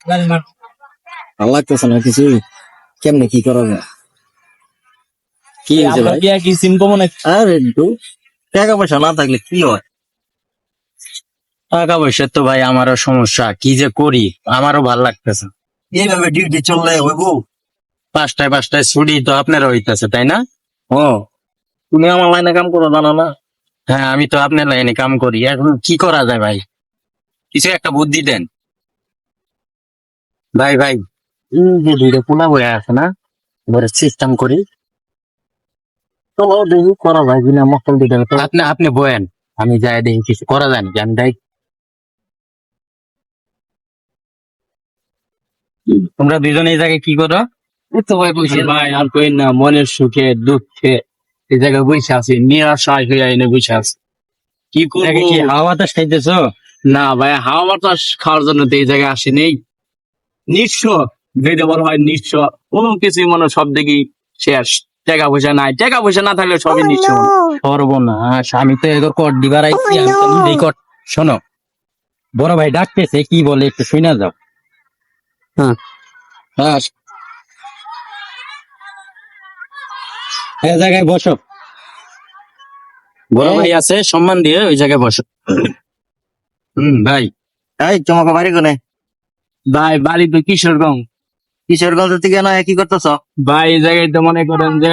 ভালো লাগতেছে না কিছু। কেমনে কি করা যায়? কি হয়েছে ভাই? কি সিম কমন? আরে একটু টাকা পয়সা না থাকলে কি হয়? টাকা পয়সা তো ভাই আমারও সমস্যা, কি যে করি আমারও ভাল লাগতেছে। এইভাবে ডিউটি চললে হইব? 5টায় ছুটি তো আপনার হইতেছে তাই না? ও, তুমি আমার লাইনে কাম করো জানো না? হ্যাঁ, আমি তো আপনার লাইনে কাম করি। এখন কি করা যায় ভাই, কিছু একটা বুদ্ধি দেন ভাই। ভাই এই যে দুইটা পোলা বয়ে আছে না, এবারে সিস্টেম করি। চলো দেখি করা যায় কিনা, মক্কল দিতে হবে তো। আপনি বয়েন, আমি যাই দেখি কিছু করা যায় নাকি। আমি যাই, তোমরা দুজনে এই জায়গায় কি করো? এই তো ভাই বসে ভাই, আর কই না, মনের সুখে দুঃখে এই জায়গায় বসে আছি, নিরাশায় হয়ে এনে বসে আছি। কি এই করবো? জায়গায় কি হাওয়া বাতাস খাইতেছো? না ভাই, হাওয়া বাতাস খাওয়ার জন্য তো এই জায়গায় আসি নেই। নিঃস্ব, যেটা বলা হয় নিঃস্ব, কোনো কিছুই মনে হয় সব দেখি শেষ। টাকা পয়সা নাই, টাকা পয়সা না থাকলে সবই নিঃস্ব। সর্বনাশ, আমি তো এগোর কট দিবার আইছি, আমি তো নিজেই কট। শোনো, বড় ভাই ডাকতেছে, কি বলে একটু শুনে যাও। হ্যাঁ হ্যাঁ, এই জায়গায় বসো। বড় ভাই আছে, সম্মান দিয়ে ওই জায়গায় বসো। ভাই। এই তোমাকে বাড়ি কোনে? ভাই, বাড়ি তো কিশোরগঞ্জ। কিশোরগঞ্জ থেকে না কি করতেছ? ভাই এই জায়গায় তো মনে করেন যে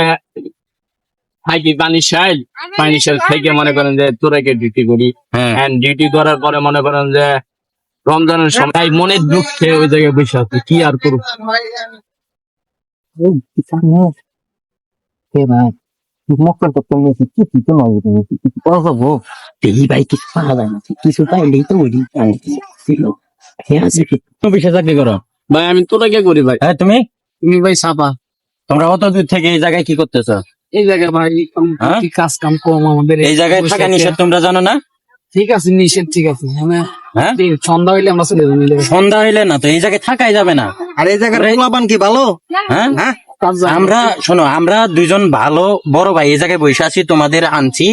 থাকি পানি সাইল থেকে মনে করেন যে তোরাকে ডিউটি করি। হ্যাঁ, ডিউটি করার পরে মনে করেন যে রমজানের সময় মনের দুঃখে ওই জায়গায় বসে আছি, কি আর করবো। মক্কল তো তুমি কি কি তো নয়, তুমি কি করা যাবো? দেখি ভাই কিছু পাওয়া যায় না, কিছু পাইলেই তো ওই ছিল। হ্যাঁ, আছে কি তুমি বিশে চাকরি করো? ভাই আমি তোরাকে করি ভাই। হ্যাঁ, তুমি তুমি ভাই সাপা। তোমরা অত দূর থেকে এই জায়গায় কি করতেছো? এই জায়গায় ভাই হ্যাঁ? কি কাজ কাম কম আমাদের এই জায়গায় থাকা নিষেধ, তোমরা জানো না? ঠিক আছে, নিষেধ ঠিক আছে। হ্যাঁ, সন্ধ্যা হইলে আমরা চলে যাবো। সন্ধ্যা হইলে না তো এই জায়গায় থাকাই যাবে না। আর এই জায়গার পোলাপান কি ভালো? হ্যাঁ, হ্যাঁ, আমরা শোনো, আমরা দুইজন ভালো বড় ভাই এই জায়গায় বসে আছি, তোমাদের আনছি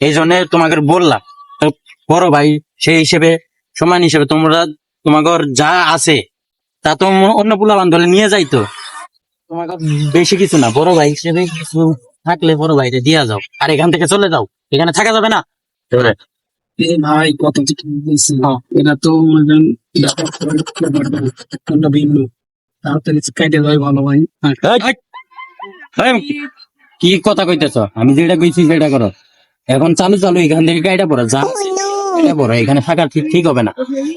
এই জন্য তোমাকে বললাম। তো বড় ভাই সেই হিসেবে, সমান হিসেবে তোমরা তোমাদের যা আছে তা তো অন্য পোলা বান্ধবী নিয়ে যাইতো। তোমাকে বেশি কিছু না, বড় ভাই হিসেবে কিছু থাকলে বড় ভাইরে দিয়া যাও, আর এখান থেকে চলে যাও, এখানে থাকা যাবে না। ভাই কত চিঠি দিয়েছি, এটা তো কোনটা ভিন্ন, তাড়াতাড়ি কাইটে যাই ভালো ভাই। এই, কি কথা কইতেছ? আমি যেটা কইছি সেটা করো। এখন চালু চালু এখান থেকে গাড়িটা পড়া যা এটা পড়ো, এখানে থাকা ঠিক ঠিক হবে না।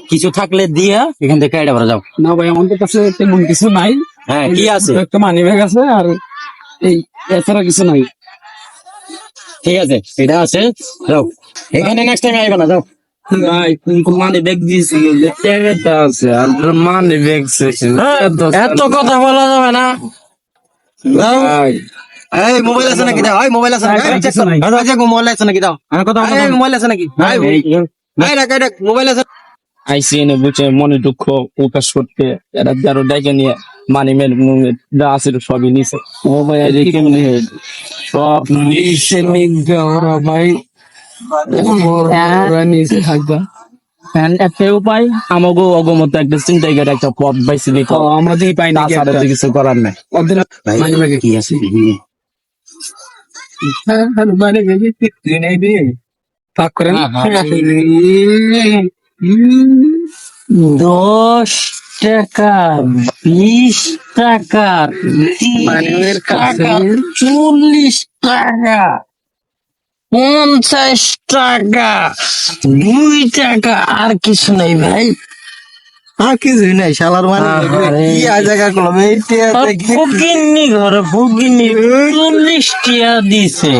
কিছু থাকলে দিয়া এখান থেকে গাড়িটা পড়া যাও। না ভাই, আমাদের কাছে তেমন কিছু নাই। হ্যাঁ, কি আছে? একটা মানি ব্যাগ আছে, আর এই এছাড়া কিছু নাই। ঠিক আছে, এটা আছে, যাও। এখানে নেক্সট টাইম আইবা না, যাও। ভাই কোন মানি ব্যাগ দিয়েছি, টাকাটা আছে আর মানি ব্যাগ এত কথা বলা যাবে না। যাও। এই মোবাইল আছে নাকি দাও? এই মোবাইল আছে নাকি? চেক করো। এই যে মোবাইল আছে নাকি দাও? আমার কথা বলো। এই মোবাইল আছে নাকি? এই রাখ মোবাইল আছে। আইসি এনে বুঝে মনে দুঃখ প্রকাশ করতে, এরা যারো ডাইকে নিয়ে মানি যা আছে সবই নিছে। ও ভাই আজকে কেমনে সব নিছে নিগা ওরা ভাই, ওরা নিচে থাকবা। একটা উপায় আমাকে অগমত একটা চিন্তাই করে একটা পথ পাইছি দিত, আমাদের পাই না, কিছু করার নাই। মানি ব্যাগে কি আছে? মানে পাক করেন 10 টাকা, 20 টাকা, 30 টাকা, 40 টাকা, 50 টাকা, 2 টাকা, আর কিছু নাই ভাই। আর কিছুই নাই, শালার মানে কি আ জায়গা করলাম ফকিন্নি ঘরে ফকিন্নি 40 টিয়া দিছে।